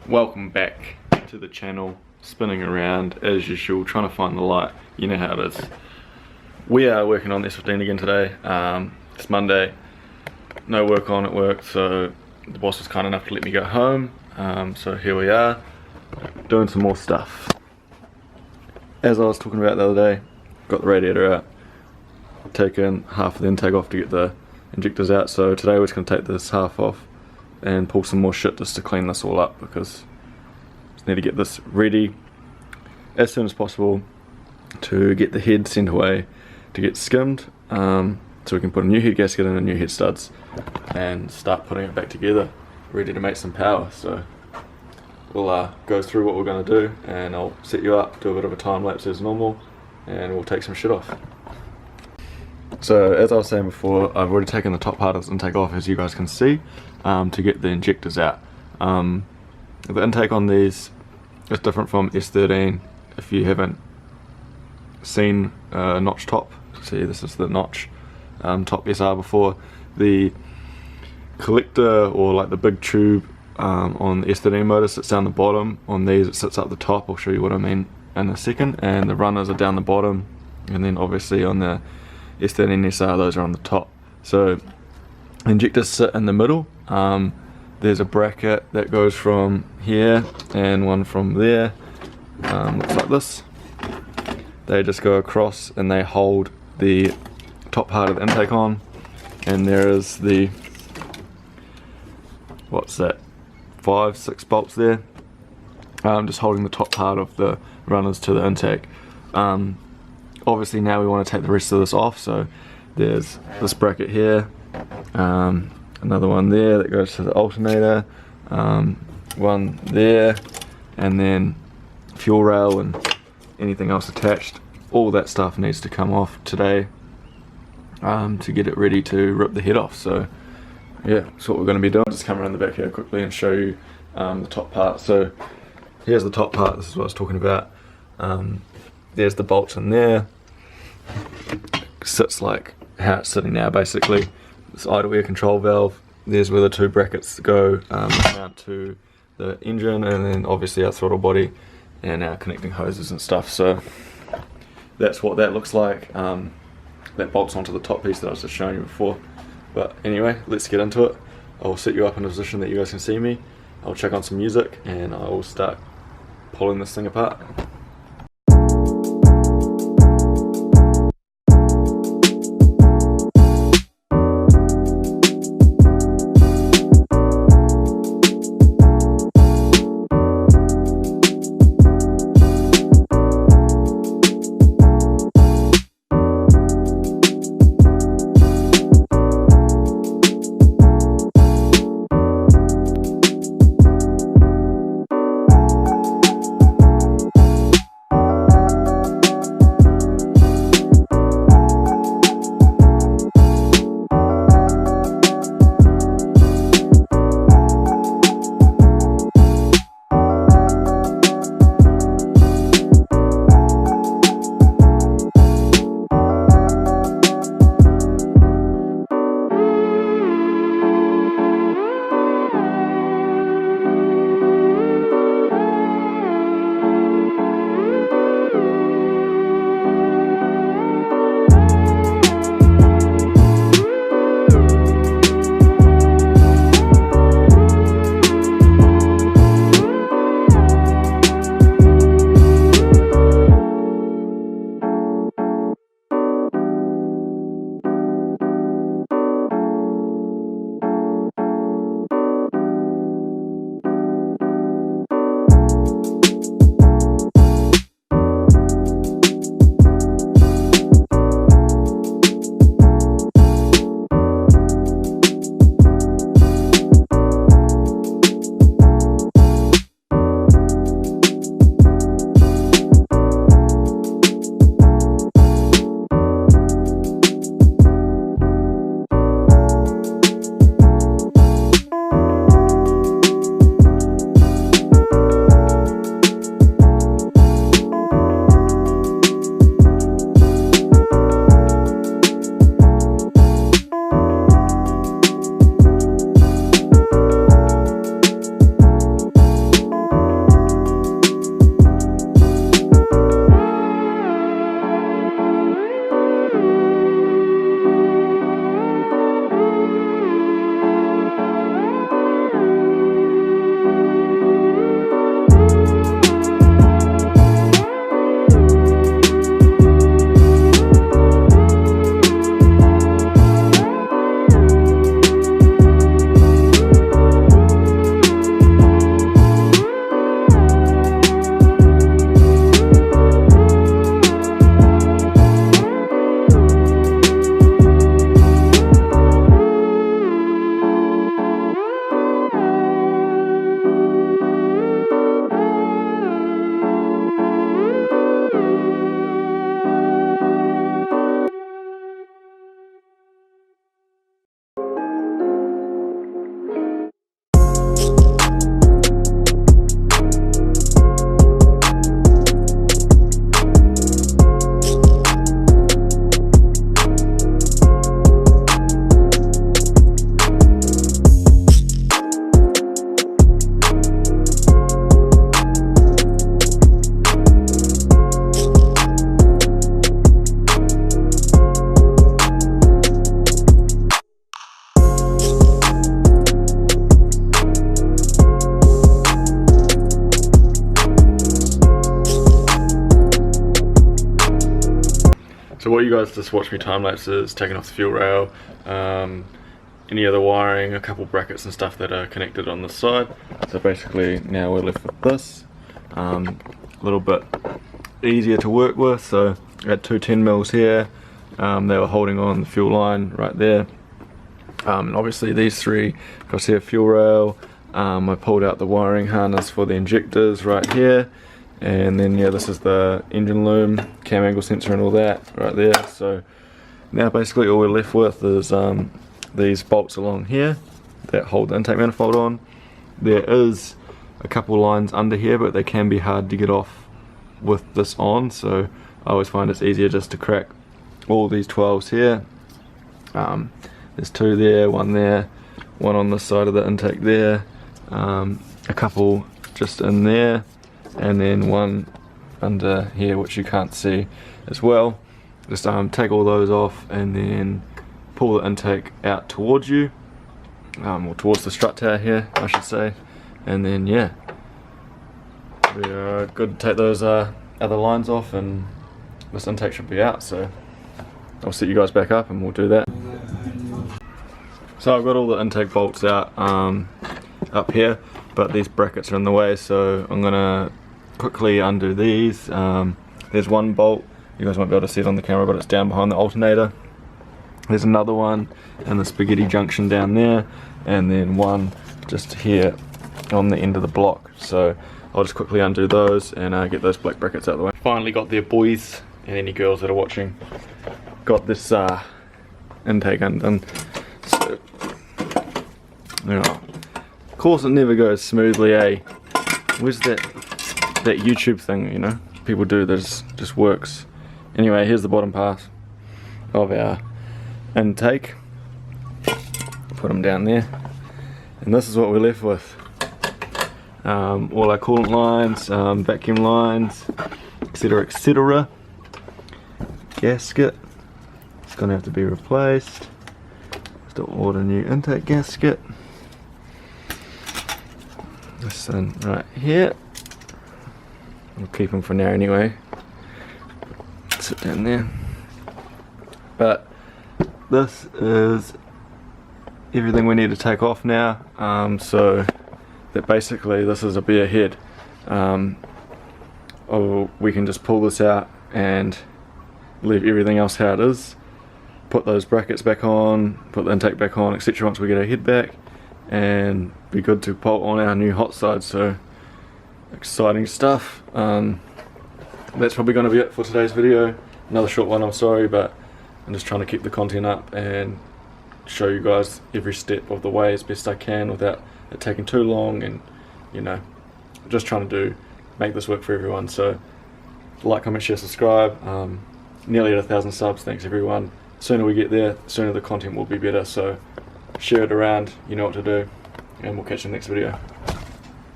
Welcome back to the channel, spinning around as usual, trying to find the light. You know how it is. We are working on the S15 again today. It's Monday, no work on at work, so the boss was kind enough to let me go home. So here we are, doing some more stuff. As I was talking about the other day, got the radiator out, taken half of the intake off to get the injectors out, so today we're just going to take this half off and pull some more shit just to clean this all up, because just need to get this ready as soon as possible to get the head sent away to get skimmed, so we can put a new head gasket in and new head studs and start putting it back together, ready to make some power. So we'll go through what we're going to do, and I'll set you up, do a bit of a time lapse as normal, and we'll take some shit off. So as I was saying before, I've already taken the top part of this intake off, as you guys can see, to get the injectors out. The intake on these is different from S13. If you haven't seen a notch top, see this is the notch top SR before. The collector, or like the big tube on the S13 motor, sits down the bottom. On these it sits up the top. I'll show you what I mean in a second. And the runners are down the bottom, and then obviously on the S13 SR those are on the top. So injectors sit in the middle. There's a bracket that goes from here and one from there, looks like this. They just go across and they hold the top part of the intake on, and there is the, what's that, 5-6 bolts there, just holding the top part of the runners to the intake. Obviously now we want to take the rest of this off, so there's this bracket here, another one there that goes to the alternator, one there, and then fuel rail and anything else attached. All that stuff needs to come off today to get it ready to rip the head off. So yeah, that's what we're going to be doing. Just come around the back here quickly and show you the top part. So here's the top part, this is what I was talking about. There's the bolts in there. It sits like how it's sitting now basically. This idle air control valve, there's where the two brackets go, mount to the engine, and then obviously our throttle body and our connecting hoses and stuff. So that's what that looks like. That bolts onto the top piece that I was just showing you before. But anyway, let's get into it. I'll set you up in a position that you guys can see me. I'll check on some music and I will start pulling this thing apart. So what you guys just watched me time lapse is taking off the fuel rail, any other wiring, a couple brackets and stuff that are connected on this side. So basically now we're left with this, a little bit easier to work with. So I had two 10 mils here, they were holding on the fuel line right there, and obviously these three across here, fuel rail. I pulled out the wiring harness for the injectors right here, and then yeah, this is the engine loom, cam angle sensor and all that right there. So now basically all we're left with is these bolts along here that hold the intake manifold on. There is a couple lines under here, but they can be hard to get off with this on, so I always find it's easier just to crack all these 12s here. There's two there, one on this side of the intake there, a couple just in there, and then one under here which you can't see as well. Just take all those off and then pull the intake out towards you, or towards the strut tower here I should say, and then yeah, we are good to take those other lines off and this intake should be out. So I'll set you guys back up and we'll do that. So I've got all the intake bolts out up here, but these brackets are in the way, so I'm gonna quickly undo these. There's one bolt, you guys won't be able to see it on the camera, but it's down behind the alternator. There's another one in the spaghetti junction down there, and then one just here on the end of the block. So I'll just quickly undo those and get those black brackets out of the way. Finally got there, boys and any girls that are watching. Got this intake undone. So, of course it never goes smoothly, eh? Where's that YouTube thing, you know, people do that just works. Anyway, here's the bottom part of our intake. Put them down there, and this is what we're left with. All our coolant lines, vacuum lines, etc, etc. Gasket, it's gonna have to be replaced. Still order a new intake gasket. This one right here, we'll keep them for now anyway. Sit down there. But this is everything we need to take off now, so that basically this is a bare head. We can just pull this out and leave everything else how it is, put those brackets back on, put the intake back on, etc once we get our head back, and be good to bolt on our new hot side. So exciting stuff. That's probably going to be it for today's video. Another short one, I'm sorry, but I'm just trying to keep the content up and show you guys every step of the way as best I can without it taking too long, and you know, just trying to make this work for everyone. So like, comment, share, subscribe. Nearly at 1,000 subs, thanks everyone. The sooner we get there, the sooner the content will be better, so share it around, you know what to do, and we'll catch you in the next video.